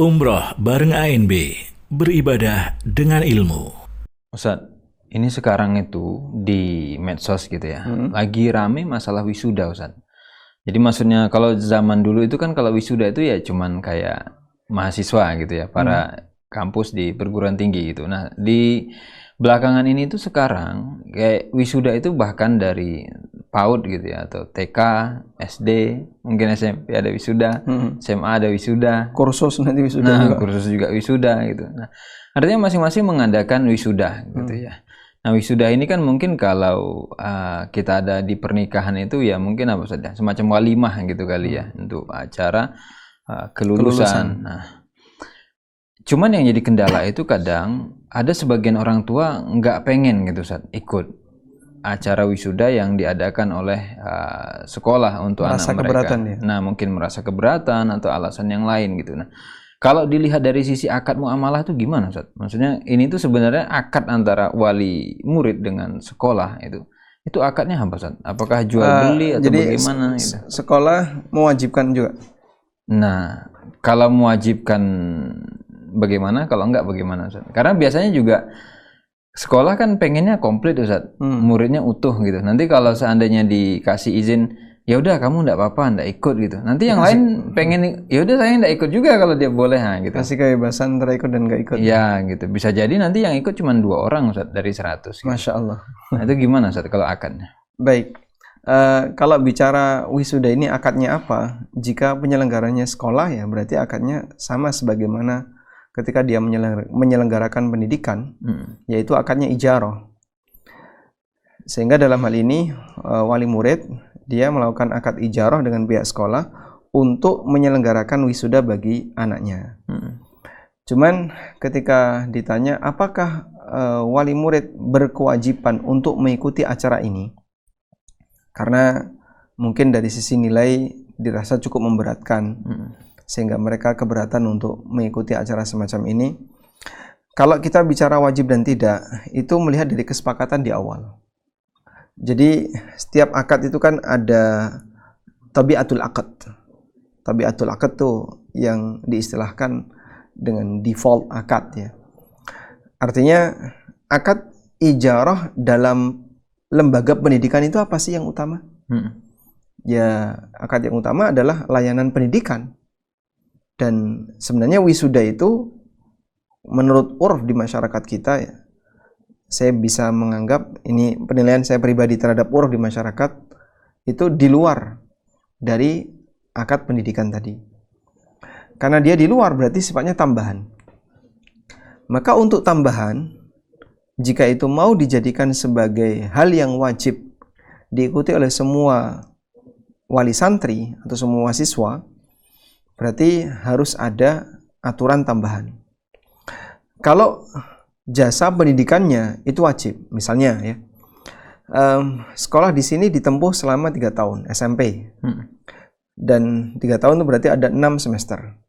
Umroh bareng ANB, beribadah dengan ilmu. Ustadz, ini sekarang itu di medsos gitu ya, lagi rame masalah wisuda Ustadz. Jadi maksudnya kalau zaman dulu itu kan kalau wisuda itu ya cuman kayak mahasiswa gitu ya, para kampus di perguruan tinggi gitu. Nah, di belakangan ini tuh sekarang kayak wisuda itu bahkan dari PAUD gitu ya, atau TK, SD, mungkin SMP ada wisuda, SMA ada wisuda, kursus nanti wisuda juga. kursus juga wisuda gitu. Nah, artinya masing-masing mengadakan wisuda gitu ya. Nah, wisuda ini kan mungkin kalau kita ada di pernikahan itu ya mungkin apa saja, semacam walimah gitu kali ya, untuk acara kelulusan. Nah, cuman yang jadi kendala itu kadang ada sebagian orang tua nggak pengen gitu Ustaz, ikut acara wisuda yang diadakan oleh sekolah untuk Merasa anak mereka. keberatan ya? Nah, mungkin merasa keberatan atau alasan yang lain gitu. Nah, kalau dilihat dari sisi akad muamalah itu gimana Ustaz? Maksudnya ini tuh sebenarnya akad antara wali murid dengan sekolah itu. Itu akadnya apa Ustaz? Apakah jual beli atau jadi bagaimana gitu? sekolah mewajibkan juga. Nah, kalau mewajibkan bagaimana? Kalau enggak bagaimana Ustaz? Karena biasanya juga sekolah kan pengennya komplit Ustaz, muridnya utuh gitu. Nanti kalau seandainya dikasih izin, ya udah kamu enggak apa-apa, enggak ikut gitu. Nanti yang lain pengen, ya udah saya enggak ikut juga kalau dia boleh, gitu. Kasih kebebasan antara ikut dan gak ikut. Ya gitu. Bisa jadi nanti yang ikut cuma 2 orang Ustaz dari 100. Gitu. Masya Allah. Nah, itu gimana Ustaz kalau akadnya? Baik. Kalau bicara wisuda ini akadnya apa? Jika penyelenggaranya sekolah ya berarti akadnya sama sebagaimana ketika dia menyelenggarakan pendidikan, yaitu akadnya ijarah. Sehingga dalam hal ini wali murid dia melakukan akad ijarah dengan pihak sekolah untuk menyelenggarakan wisuda bagi anaknya. Cuman ketika ditanya apakah wali murid berkewajiban untuk mengikuti acara ini, karena mungkin dari sisi nilai dirasa cukup memberatkan, sehingga mereka keberatan untuk mengikuti acara semacam ini. Kalau kita bicara wajib dan tidak, itu melihat dari kesepakatan di awal. Jadi setiap akad itu kan ada tabiatul akad. Tabiatul akad tuh yang diistilahkan dengan default akad ya. Artinya akad ijarah dalam lembaga pendidikan itu apa sih yang utama? Ya, akad yang utama adalah layanan pendidikan. Dan sebenarnya wisuda itu menurut urf di masyarakat kita ya, saya bisa menganggap ini penilaian saya pribadi terhadap urf di masyarakat itu di luar dari akad pendidikan tadi. Karena dia di luar berarti sifatnya tambahan. Maka untuk tambahan, jika itu mau dijadikan sebagai hal yang wajib diikuti oleh semua wali santri atau semua siswa, berarti harus ada aturan tambahan. Kalau jasa pendidikannya itu wajib, misalnya ya, sekolah di sini ditempuh selama 3 tahun SMP, dan 3 tahun itu berarti ada 6 semester.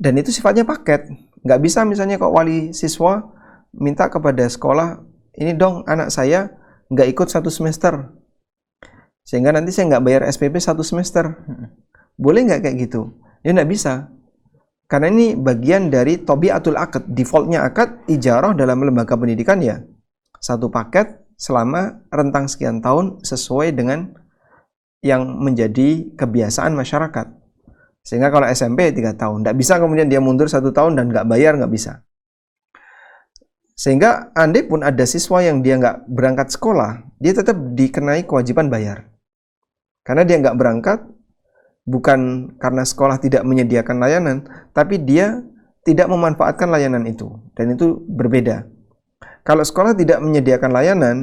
Dan itu sifatnya paket, nggak bisa misalnya kok wali siswa minta kepada sekolah, ini dong anak saya nggak ikut 1 semester, sehingga nanti saya nggak bayar SPP 1 semester. Boleh nggak kayak gitu? Ya nggak bisa. Karena ini bagian dari tabiatul akad. Defaultnya akad ijarah dalam lembaga pendidikan ya 1 paket selama rentang sekian tahun sesuai dengan yang menjadi kebiasaan masyarakat. Sehingga kalau SMP 3 tahun, nggak bisa kemudian dia mundur 1 tahun dan nggak bayar, nggak bisa. Sehingga andai pun ada siswa yang dia nggak berangkat sekolah, dia tetap dikenai kewajiban bayar. Karena dia nggak berangkat, bukan karena sekolah tidak menyediakan layanan, tapi dia tidak memanfaatkan layanan itu. Dan itu berbeda. Kalau sekolah tidak menyediakan layanan,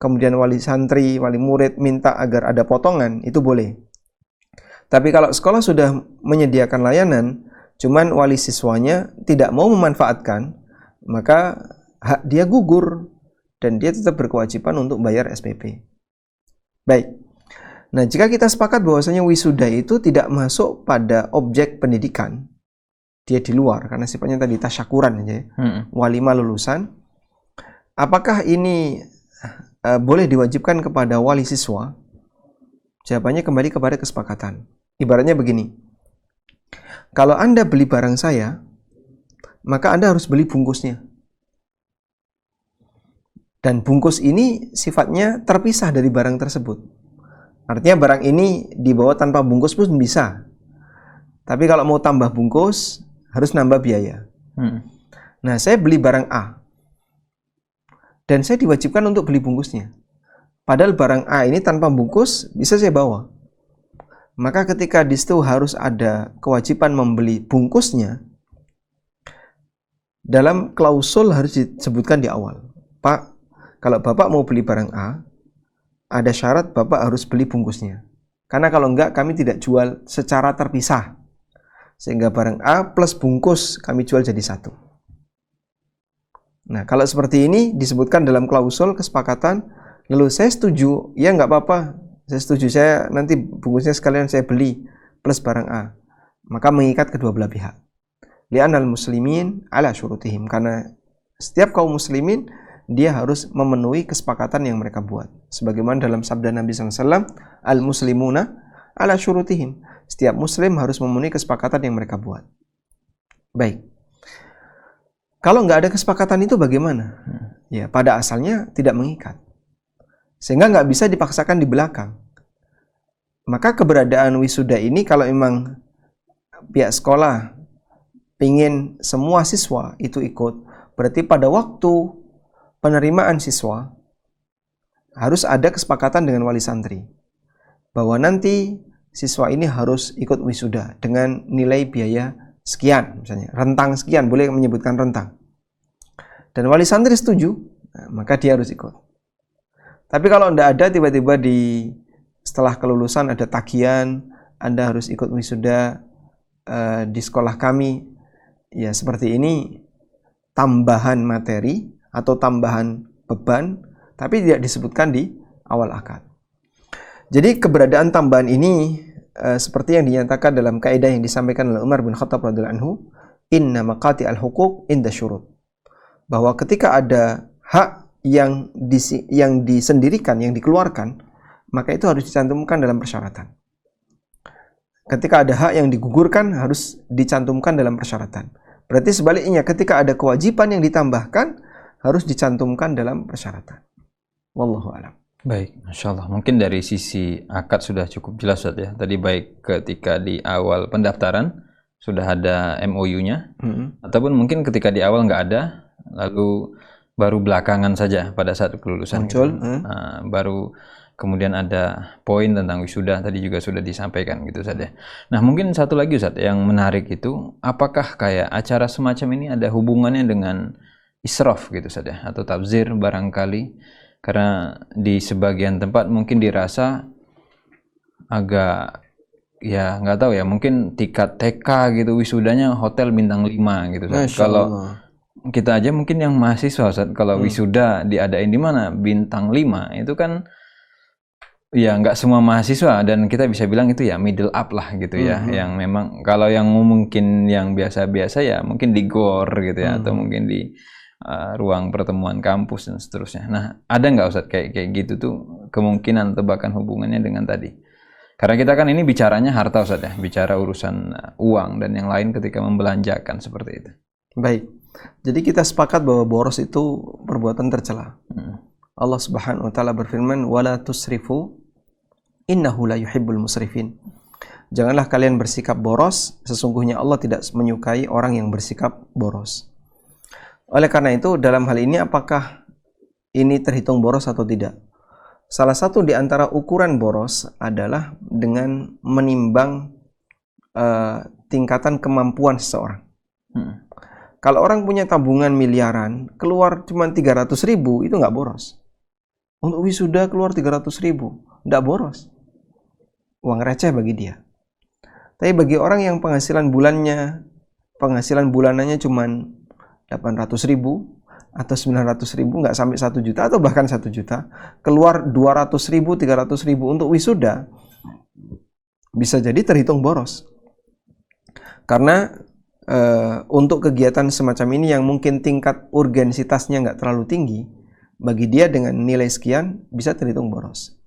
kemudian wali santri, wali murid minta agar ada potongan, itu boleh. Tapi kalau sekolah sudah menyediakan layanan, cuman wali siswanya tidak mau memanfaatkan, maka hak dia gugur dan dia tetap berkewajiban untuk bayar SPP. Baik. Nah, jika kita sepakat bahwasanya wisuda itu tidak masuk pada objek pendidikan, dia di luar karena sifatnya tadi tasyakuran aja ya, walimah lulusan, apakah ini boleh diwajibkan kepada wali siswa? Jawabannya kembali kepada kesepakatan. Ibaratnya begini, Kalau Anda beli barang saya, maka Anda harus beli bungkusnya. Dan bungkus ini sifatnya terpisah dari barang tersebut. Artinya barang ini dibawa tanpa bungkus pun bisa. Tapi kalau mau tambah bungkus, harus nambah biaya. Nah, saya beli barang A. Dan saya diwajibkan untuk beli bungkusnya. Padahal barang A ini tanpa bungkus bisa saya bawa. Maka ketika di situ harus ada kewajiban membeli bungkusnya, dalam klausul harus disebutkan di awal. Pak, kalau Bapak mau beli barang A, ada syarat Bapak harus beli bungkusnya. Karena kalau enggak, kami tidak jual secara terpisah. Sehingga barang A plus bungkus kami jual jadi satu. Nah, kalau seperti ini disebutkan dalam klausul kesepakatan, lalu saya setuju, ya nggak apa-apa, saya setuju, saya nanti bungkusnya sekalian saya beli plus barang A. Maka mengikat kedua belah pihak. Li'anal muslimin ala syurutihim, karena setiap kaum muslimin dia harus memenuhi kesepakatan yang mereka buat. Sebagaimana dalam sabda Nabi SAW, al-muslimuna ala syurutihim. Setiap muslim harus memenuhi kesepakatan yang mereka buat. Baik. Kalau nggak ada kesepakatan itu bagaimana? Ya, pada asalnya tidak mengikat. Sehingga nggak bisa dipaksakan di belakang. Maka keberadaan wisuda ini kalau memang pihak sekolah ingin semua siswa itu ikut, berarti pada waktu penerimaan siswa harus ada kesepakatan dengan wali santri bahwa nanti siswa ini harus ikut wisuda dengan nilai biaya sekian, misalnya rentang sekian, boleh menyebutkan rentang, dan wali santri setuju, nah, maka dia harus ikut. Tapi kalau tidak ada, tiba-tiba setelah kelulusan ada tagihan, Anda harus ikut wisuda di sekolah kami, ya seperti ini tambahan materi atau tambahan beban, tapi tidak disebutkan di awal akad. Jadi keberadaan tambahan ini seperti yang dinyatakan dalam kaidah yang disampaikan oleh Umar bin Khattab radhiyallahu anhu, inna maqati al-huquq inda syurut. Bahwa ketika ada hak yang disendirikan, yang dikeluarkan, maka itu harus dicantumkan dalam persyaratan. Ketika ada hak yang digugurkan, harus dicantumkan dalam persyaratan. Berarti sebaliknya, ketika ada kewajiban yang ditambahkan, harus dicantumkan dalam persyaratan. Wallahu a'lam. Baik, Masya Allah. Mungkin dari sisi akad sudah cukup jelas Ustaz ya. Tadi baik ketika di awal pendaftaran sudah ada MOU-nya, ataupun mungkin ketika di awal nggak ada, lalu baru belakangan saja pada saat kelulusan. Muncul, gitu. Baru kemudian ada poin tentang wisuda, tadi juga sudah disampaikan gitu saja. Nah, mungkin satu lagi Ustaz yang menarik itu, apakah kayak acara semacam ini ada hubungannya dengan israf gitu saja, atau tabzir barangkali? Karena di sebagian tempat mungkin dirasa agak, ya nggak tahu ya, mungkin tingkat TK gitu wisudanya hotel bintang 5 gitu. Kalau kita aja mungkin yang mahasiswa Ustaz, kalau wisuda diadain di mana bintang 5 itu kan ya nggak semua mahasiswa, dan kita bisa bilang itu ya middle up lah gitu ya, yang memang kalau yang mungkin yang biasa-biasa ya mungkin di GOR gitu ya, atau mungkin di ruang pertemuan kampus dan seterusnya. Nah, ada nggak Ustadz kayak gitu tuh kemungkinan atau bahkan hubungannya dengan tadi? Karena kita kan ini bicaranya harta Ustadz ya, bicara urusan uang dan yang lain ketika membelanjakan seperti itu. Baik, jadi kita sepakat bahwa boros itu perbuatan tercela. Allah Subhanahu wa taala berfirman, "Wala tusrifu innahu la yuhibbul musrifin." Janganlah kalian bersikap boros, sesungguhnya Allah tidak menyukai orang yang bersikap boros. Oleh karena itu, dalam hal ini apakah ini terhitung boros atau tidak? Salah satu di antara ukuran boros adalah dengan menimbang tingkatan kemampuan seseorang. Kalau orang punya tabungan miliaran, keluar cuma 300.000, itu nggak boros. Untuk wisuda keluar 300.000, nggak boros. Uang receh bagi dia. Tapi bagi orang yang penghasilan bulanannya cuma 800.000 atau 900.000, nggak sampai 1 juta atau bahkan 1 juta, keluar 200.000, 300.000 untuk wisuda, bisa jadi terhitung boros. Karena untuk kegiatan semacam ini yang mungkin tingkat urgensitasnya nggak terlalu tinggi, bagi dia dengan nilai sekian bisa terhitung boros.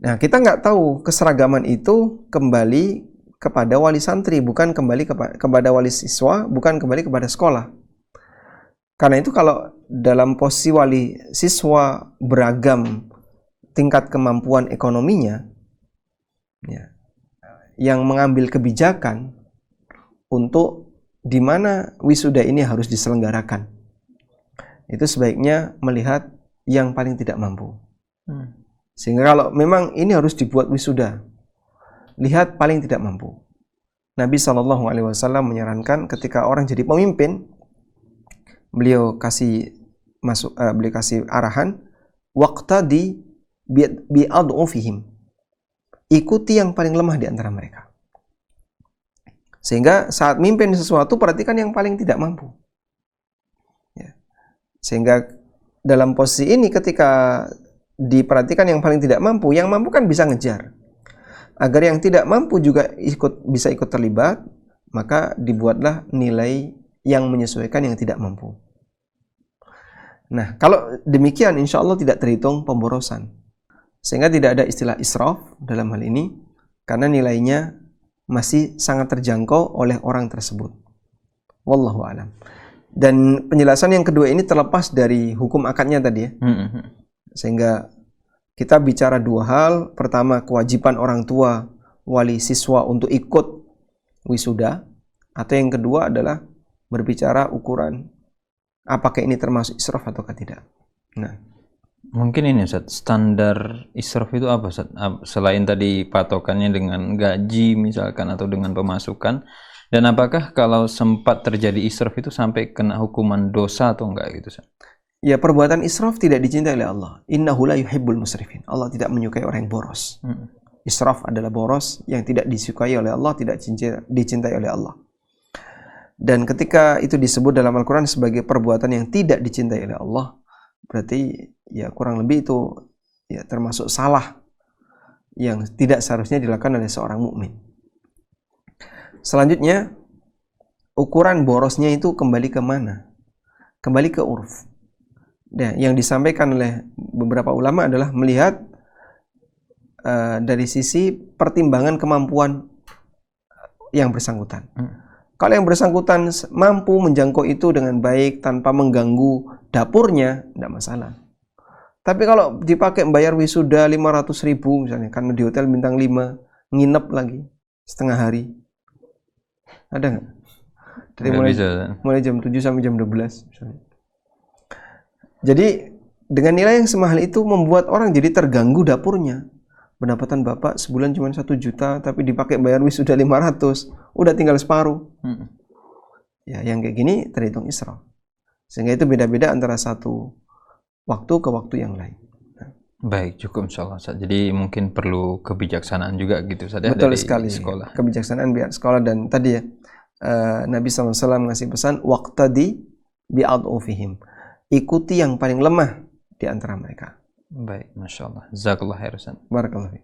Nah, kita nggak tahu keseragaman itu kembali kepada wali santri, bukan kembali kepada wali siswa, bukan kembali kepada sekolah. Karena itu kalau dalam posisi wali siswa beragam tingkat kemampuan ekonominya, ya, yang mengambil kebijakan untuk di mana wisuda ini harus diselenggarakan, itu sebaiknya melihat yang paling tidak mampu. Sehingga kalau memang ini harus dibuat wisuda, lihat paling tidak mampu. Nabi SAW menyarankan ketika orang jadi pemimpin, beliau kasih arahan, waqtadi bi'ad'ufihim, ikuti yang paling lemah di antara mereka. Sehingga saat mimpin sesuatu, perhatikan yang paling tidak mampu. Ya. Sehingga dalam posisi ini ketika diperhatikan yang paling tidak mampu, yang mampu kan bisa ngejar. Agar yang tidak mampu juga bisa ikut terlibat, maka dibuatlah nilai yang menyesuaikan yang tidak mampu. Nah, kalau demikian insya Allah tidak terhitung pemborosan. Sehingga tidak ada istilah israf dalam hal ini, karena nilainya masih sangat terjangkau oleh orang tersebut. Wallahu a'lam. Dan penjelasan yang kedua ini terlepas dari hukum akadnya tadi ya. Sehingga kita bicara dua hal. Pertama, kewajiban orang tua wali siswa untuk ikut wisuda. Atau yang kedua adalah berbicara ukuran apakah ini termasuk israf atau tidak. Nah, mungkin ini Ustaz, standar israf itu apa Ustaz? Selain tadi patokannya dengan gaji misalkan atau dengan pemasukan, dan apakah kalau sempat terjadi israf itu sampai kena hukuman dosa atau enggak gitu Ustaz? Ya, perbuatan israf tidak dicintai oleh Allah. Innahu la yuhibbul musrifin. Allah tidak menyukai orang yang boros. Israf adalah boros yang tidak disukai oleh Allah, tidak dicintai oleh Allah. Dan ketika itu disebut dalam Al-Quran sebagai perbuatan yang tidak dicintai oleh Allah, berarti ya kurang lebih itu ya termasuk salah yang tidak seharusnya dilakukan oleh seorang mukmin. Selanjutnya, ukuran borosnya itu kembali ke mana? Kembali ke urf. Nah, yang disampaikan oleh beberapa ulama adalah melihat dari sisi pertimbangan kemampuan yang bersangkutan. Kalau yang bersangkutan mampu menjangkau itu dengan baik tanpa mengganggu dapurnya, tidak masalah. Tapi kalau dipakai membayar wisuda 500.000 misalnya, karena di hotel bintang 5, nginep lagi setengah hari, ada nggak? Dari mulai jam 7 sampai jam 12 misalnya. Jadi dengan nilai yang semahal itu membuat orang jadi terganggu dapurnya. Pendapatan bapak sebulan cuma 1 juta, tapi dipakai bayar wisuda 500, udah tinggal separuh. Ya, yang kayak gini terhitung israf. Sehingga itu beda-beda antara satu waktu ke waktu yang lain. Baik, cukup insyaallah. Jadi mungkin perlu kebijaksanaan juga gitu Ustaz, betul dari sekali. Sekolah. Kebijaksanaan biar sekolah, dan tadi ya Nabi SAW ngasih pesan waqtadi bi'ad'ufihim. Ikuti yang paling lemah di antara mereka. Baik, Masya Allah. Jazakallah khair Ustaz. Barakallahu fiik.